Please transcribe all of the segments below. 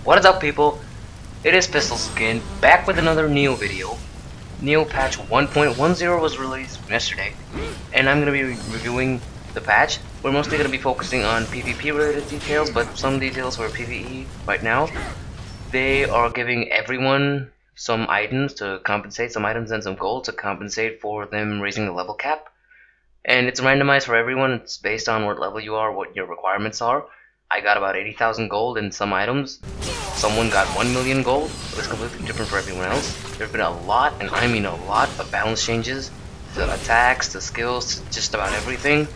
What is up, people? It is Pistol Skin, back with another Nioh video. Nioh patch 1.10 was released yesterday, and I'm going to be reviewing the patch. We're mostly going to be focusing on PvP related details, but some details for PvE right now. They are giving everyone some items to compensate, some items and some gold to compensate for them raising the level cap. And it's randomized for everyone. It's based on what level you are, what your requirements are. I got about 80,000 gold in some items. Someone got 1 million gold. It was completely different for everyone else. There have been a lot, and I mean a lot, of balance changes to attacks, to skills, to just about everything,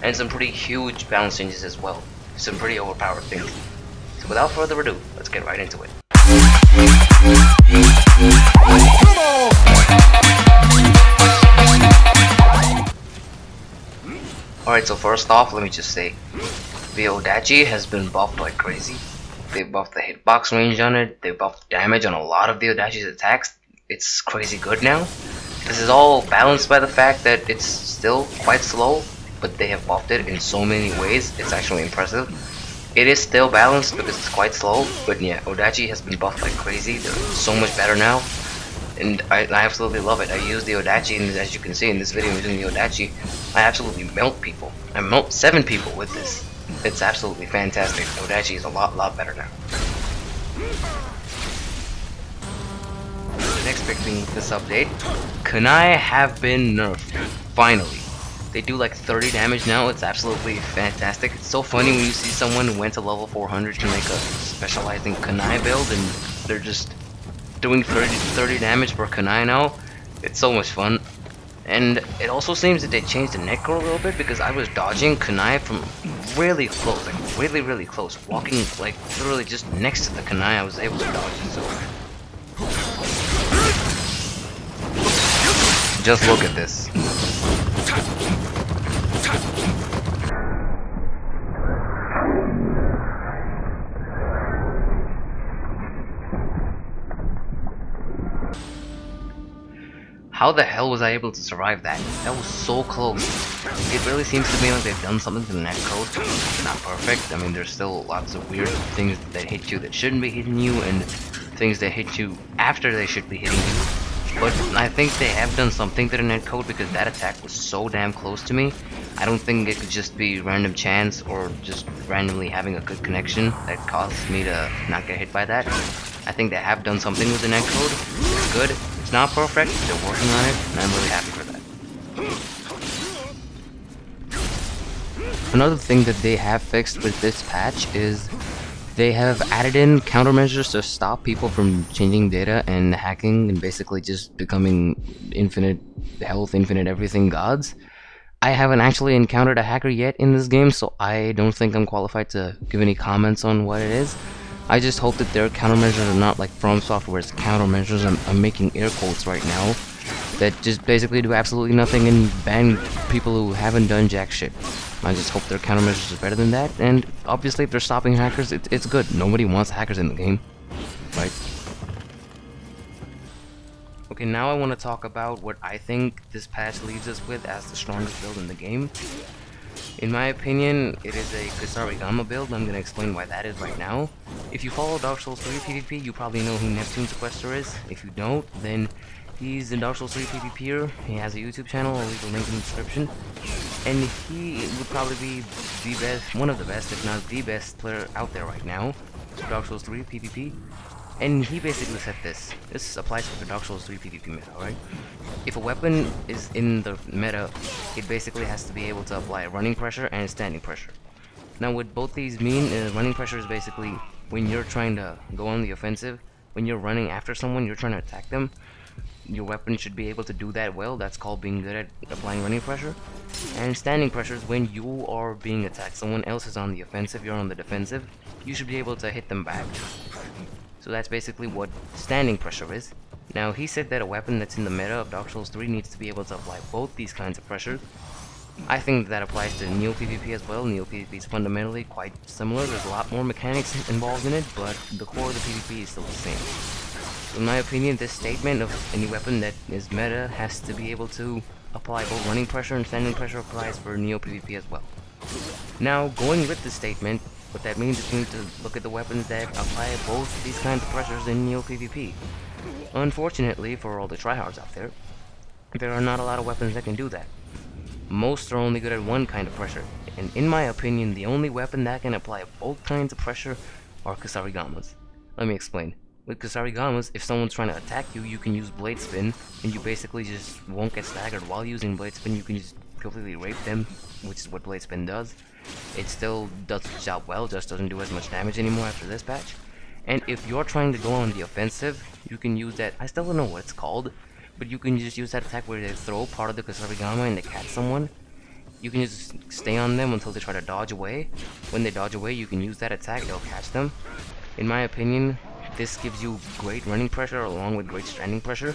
and some pretty huge balance changes as well. Some pretty overpowered things. So without further ado, let's get right into it. Alright, so first off, let me just say, the Odachi has been buffed like crazy. They buffed the hitbox range on it, they buffed damage on a lot of the Odachi's attacks. It's crazy good now. This is all balanced by the fact that it's still quite slow, but they have buffed it in so many ways, it's actually impressive. It is still balanced because it's quite slow, but yeah, Odachi has been buffed like crazy. They're so much better now. And I absolutely love it. I use the Odachi, and as you can see in this video, I'm using the Odachi. I absolutely melt people. I melt 7 people with this. It's absolutely fantastic. Odachi is a lot better now. The next big thing with this update, Kunai have been nerfed. Finally. They do like 30 damage now. It's absolutely fantastic. It's so funny when you see someone who went to level 400 to make a specializing Kunai build, and they're just doing 30 damage per Kunai now. It's so much fun. And it also seems that they changed the netcode a little bit, because I was dodging Kunai from really close, like really close, walking like literally just next to the Kunai. I was able to dodge it. So just look at this. How the hell was I able to survive that? That was so close. It really seems to me like they've done something to the netcode. It's not perfect. I mean, there's still lots of weird things that hit you that shouldn't be hitting you, and things that hit you after they should be hitting you. But I think they have done something to the netcode, because that attack was so damn close to me. I don't think it could just be random chance or just randomly having a good connection that caused me to not get hit by that. I think they have done something with the netcode. It's good. It's not perfect. They're working on it, and I'm really happy for that. Another thing that they have fixed with this patch is they have added in countermeasures to stop people from changing data and hacking and basically just becoming infinite health, infinite everything gods. I haven't actually encountered a hacker yet in this game, so I don't think I'm qualified to give any comments on what it is. I just hope that their countermeasures are not like From Software's countermeasures. I'm making air quotes right now, that just basically do absolutely nothing and ban people who haven't done jack shit. I just hope their countermeasures are better than that, and obviously if they're stopping hackers, it's good. Nobody wants hackers in the game, right? Okay, now I want to talk about what I think this patch leaves us with as the strongest build in the game. In my opinion, it is a Kusarigama build. I'm going to explain why that is right now. If you follow Dark Souls 3 PvP, you probably know who Neptune Sequester is. If you don't, then he's a Dark Souls 3 PvPer. He has a YouTube channel, I'll leave a link in the description. And he would probably be the best, one of the best, if not the best player out there right now, Dark Souls 3 PvP. And he basically said this. This applies for the Dark Souls 3 PvP meta, right? If a weapon is in the meta, it basically has to be able to apply running pressure and standing pressure. Now what both these mean is running pressure is basically when you're trying to go on the offensive, when you're running after someone, you're trying to attack them, your weapon should be able to do that well. That's called being good at applying running pressure. And standing pressure is when you are being attacked. Someone else is on the offensive, you're on the defensive. You should be able to hit them back. So that's basically what standing pressure is. Now he said that a weapon that's in the meta of Dark Souls 3 needs to be able to apply both these kinds of pressure. I think that applies to Nioh PvP as well. Nioh PvP is fundamentally quite similar. There's a lot more mechanics involved in it, but the core of the PvP is still the same. So in my opinion, this statement of any weapon that is meta has to be able to apply both running pressure and standing pressure applies for Nioh PvP as well. Now, going with this statement, What that means is you need to look at the weapons that apply both these kinds of pressures in Nioh PvP. Unfortunately, for all the tryhards out there, there are not a lot of weapons that can do that. Most are only good at one kind of pressure, and in my opinion, the only weapon that can apply both kinds of pressure are Kusarigamas. Let me explain. With Kusarigamas, if someone's trying to attack you, you can use Blade Spin, and you basically just won't get staggered. While using Blade Spin, you can just completely rape them, which is what Blade Spin does. It still does its job well, just doesn't do as much damage anymore after this patch. And if you're trying to go on the offensive, you can use that, I still don't know what it's called, but you can just use that attack where they throw part of the Kusarigama and they catch someone. You can just stay on them until they try to dodge away. When they dodge away, you can use that attack, it'll catch them. In my opinion, this gives you great running pressure along with great standing pressure.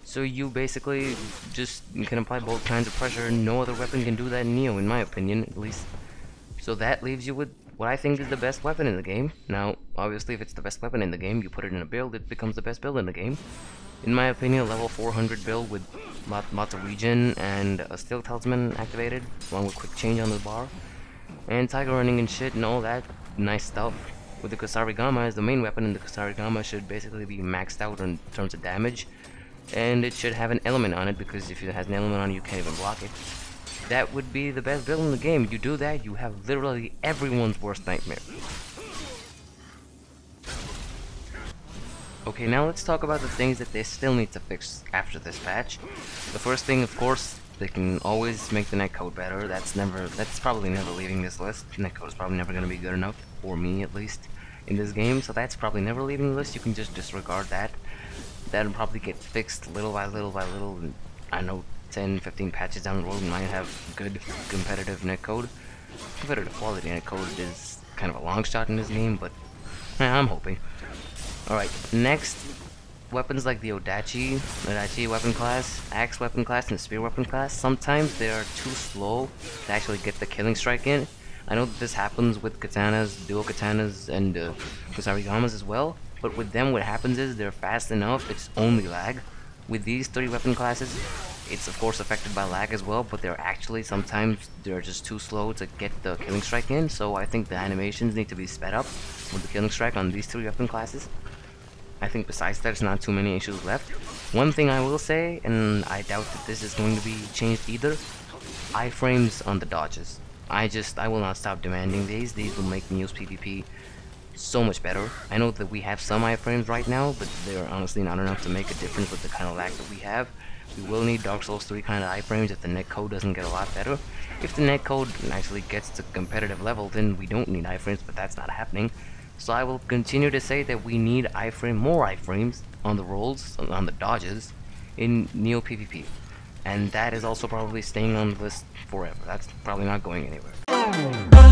So you basically just can apply both kinds of pressure. No other weapon can do that in Nioh, in my opinion, at least. So that leaves you with what I think is the best weapon in the game. Now, obviously, if it's the best weapon in the game, you put it in a build, it becomes the best build in the game. In my opinion, a level 400 build with lots of regen and a Steel Talisman activated, along with quick change on the bar, and Tiger Running and shit and all that nice stuff. With the Kusarigama as the main weapon, and the Kusarigama should basically be maxed out in terms of damage, and it should have an element on it, because if it has an element on it, you can't even block it. That would be the best build in the game. You do that, you have literally everyone's worst nightmare. Okay, now let's talk about the things that they still need to fix after this patch. The first thing, of course, they can always make the netcode better. That's probably never leaving this list. Netcode is probably never going to be good enough, for me at least, in this game, so that's probably never leaving the list. You can just disregard that. That'll probably get fixed little by little by little, and I know 10, 15 patches down the road we might have good competitive netcode. Competitive quality netcode is kind of a long shot in this game, but I'm hoping. Alright, next, weapons like the Odachi weapon class, Axe weapon class, and Spear weapon class, sometimes they are too slow to actually get the killing strike in. I know that this happens with katanas, dual katanas, and Kusarigamas as well, but with them what happens is they're fast enough, it's only lag. With these 3 weapon classes, it's of course affected by lag as well, but sometimes they're just too slow to get the killing strike in, so I think the animations need to be sped up with the killing strike on these 3 weapon classes. I think besides that, there's not too many issues left. One thing I will say, and I doubt that this is going to be changed either, iframes on the dodges. I will not stop demanding these. These will make Nioh's PvP so much better. I know that we have some iframes right now, but they're honestly not enough to make a difference with the kind of lag that we have. We will need Dark Souls 3 kind of iframes if the netcode doesn't get a lot better. If the netcode actually gets to competitive level, then we don't need iframes, but that's not happening. So I will continue to say that we need more iframes on the rolls, on the dodges, in Nioh PvP. And that is also probably staying on the list forever. That's probably not going anywhere.